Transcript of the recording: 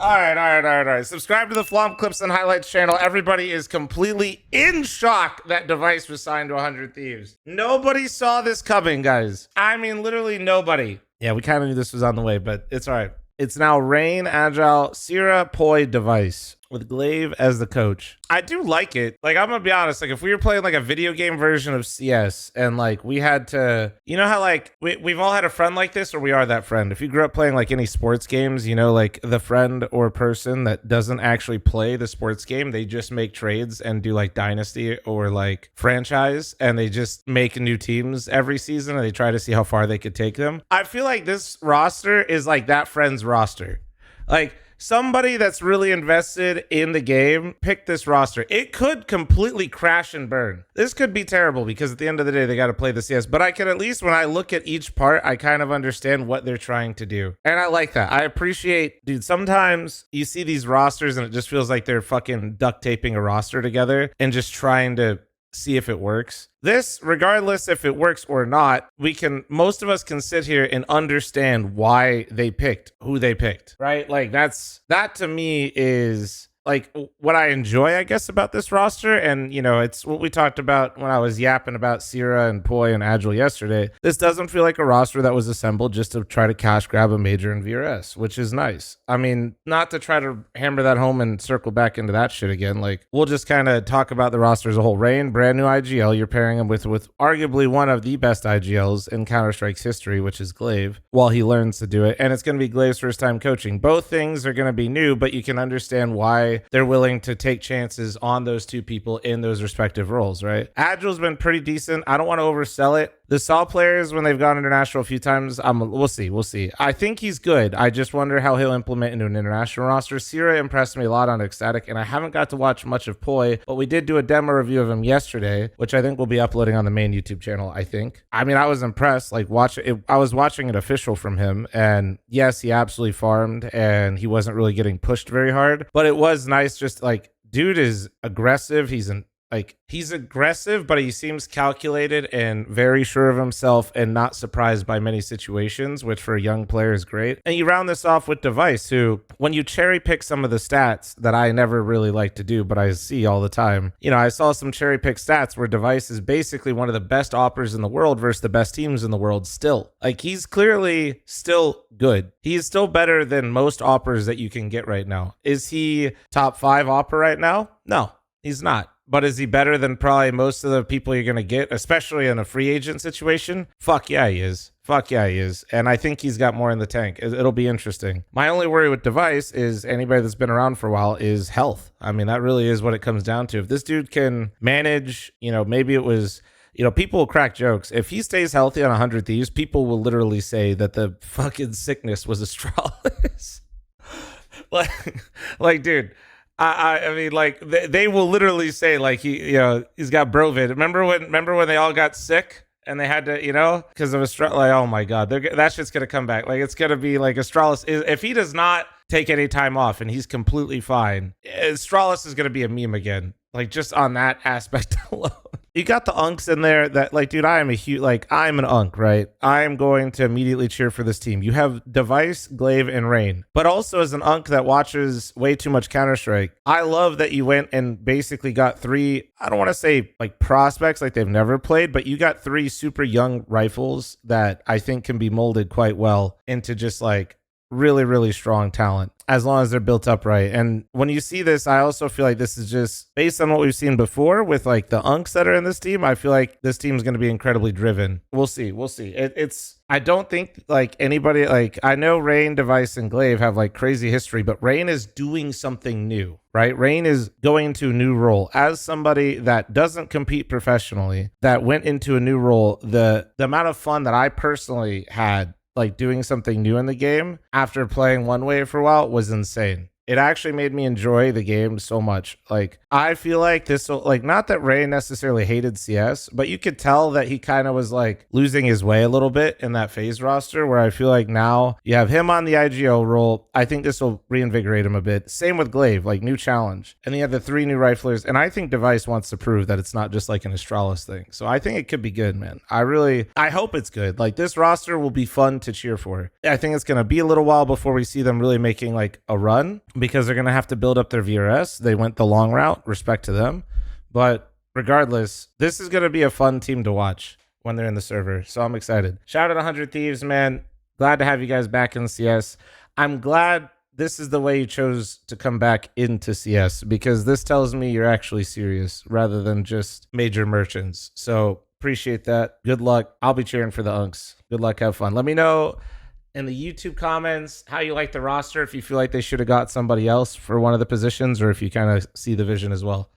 All right. Subscribe to the fl0m Clips and Highlights channel. Everybody is completely in shock that Dev1ce was signed to 100 Thieves. Nobody saw this coming, guys. I mean, literally nobody. Yeah, we kind of knew this was on the way, but it's all right. It's now Rain, Agile, Sierra, Poi, Dev1ce, with Glaive as the coach. I do like it. Like, I'm gonna be honest, like, if we were playing like a video game version of CS and like we had to, you know how like we've all had a friend like this, or we are that friend. If you grew up playing like any sports games, you know, like the friend or person that doesn't actually play the sports game, they just make trades and do like dynasty or like franchise, and they just make new teams every season and they try to see how far they could take them. I feel like this roster is like that friend's roster. Like, somebody that's really invested in the game picked this roster. It could completely crash and burn. This could be terrible because at the end of the day, they got to play the CS. But I can at least, when I look at each part, I kind of understand what they're trying to do. And I like that. I appreciate, dude, sometimes you see these rosters and it just feels like they're fucking duct taping a roster together and just trying to see if it works. This, regardless if it works or not, most of us can sit here and understand why they picked who they picked, right? Like that to me is like what I enjoy, I guess, about this roster. And, you know, it's what we talked about when I was yapping about Sierra and Poi and Agile yesterday. This doesn't feel like a roster that was assembled just to try to cash grab a major in VRS, which is nice. I mean, not to try to hammer that home and circle back into that shit again. Like, we'll just kind of talk about the roster as a whole. Rain, brand new IGL. You're pairing him with arguably one of the best IGLs in Counter-Strike's history, which is Glaive, while he learns to do it. And it's going to be Glaive's first time coaching. Both things are going to be new, but you can understand why they're willing to take chances on those two people in those respective roles, right? Agile's been pretty decent. I don't want to oversell it. The Saw players, when they've gone international a few times, we'll see. I think he's good. I just wonder how he'll implement into an international roster. Sierra impressed me a lot on Ecstatic, and I haven't got to watch much of Poi, but we did do a demo review of him yesterday, which I think we'll be uploading on the main YouTube channel, I think. I mean, I was impressed. Like, I was watching an official from him, and yes, he absolutely farmed, and he wasn't really getting pushed very hard, but it was nice. Just like, dude is aggressive. He's aggressive, but he seems calculated and very sure of himself and not surprised by many situations, which for a young player is great. And you round this off with Dev1ce, who, when you cherry pick some of the stats that I never really like to do, but I see all the time, you know, I saw some cherry pick stats where Dev1ce is basically one of the best operators in the world versus the best teams in the world still. Like, he's clearly still good. He's still better than most operators that you can get right now. Is he top 5 opera right now? No, he's not. But is he better than probably most of the people you're going to get, especially in a free agent situation? Fuck yeah, he is. And I think he's got more in the tank. It'll be interesting. My only worry with Dev1ce is anybody that's been around for a while is health. I mean, that really is what it comes down to. If this dude can manage, you know, maybe it was, you know, people will crack jokes. If he stays healthy on 100 Thieves, people will literally say that the fucking sickness was Astralis. like, dude. I mean, like, they will literally say, like, he's got Brovid. Remember when they all got sick and they had to, you know, because of Astralis? Like, oh my God, that shit's gonna come back. Like, it's gonna be like Astralis. If he does not take any time off and he's completely fine, Astralis is gonna be a meme again. Like, just on that aspect alone. You got the unks in there that, like, dude, I'm an unk, right? I'm going to immediately cheer for this team. You have Dev1ce, Glaive, and Rain. But also, as an unk that watches way too much Counter-Strike, I love that you went and basically got 3, I don't want to say like prospects, like they've never played, but you got 3 super young rifles that I think can be molded quite well into just like really, really strong talent, as long as they're built up right. And when you see this, I also feel like this is just based on what we've seen before with like the unks that are in this team. I feel like this team is going to be incredibly driven. We'll see. I don't think like anybody, like, I know Rain, Dev1ce, and Glaive have like crazy history, but Rain is doing something new, right? Rain is going into a new role as somebody that doesn't compete professionally, that went into a new role. The amount of fun that I personally had like doing something new in the game after playing one way for a while was insane. it actually made me enjoy the game so much. Like, I feel like this will, like, not that Ray necessarily hated CS, but you could tell that he kind of was like losing his way a little bit in that phase roster, where I feel like now you have him on the IGO role. I think this will reinvigorate him a bit. Same with Glaive, like new challenge. And then you have the 3 new riflers. And I think Dev1ce wants to prove that it's not just like an Astralis thing. So I think it could be good, man. I hope it's good. Like, this roster will be fun to cheer for. I think it's going to be a little while before we see them really making like a run, because they're going to have to build up their VRS. They went the long route, respect to them. But regardless, this is going to be a fun team to watch when they're in the server. So I'm excited. Shout out 100 Thieves, man. Glad to have you guys back in CS. I'm glad this is the way you chose to come back into CS, because this tells me you're actually serious rather than just major merchants. So appreciate that. Good luck. I'll be cheering for the Unks. Good luck. Have fun. Let me know in the YouTube comments how you like the roster, if you feel like they should have got somebody else for one of the positions, or if you kind of see the vision as well.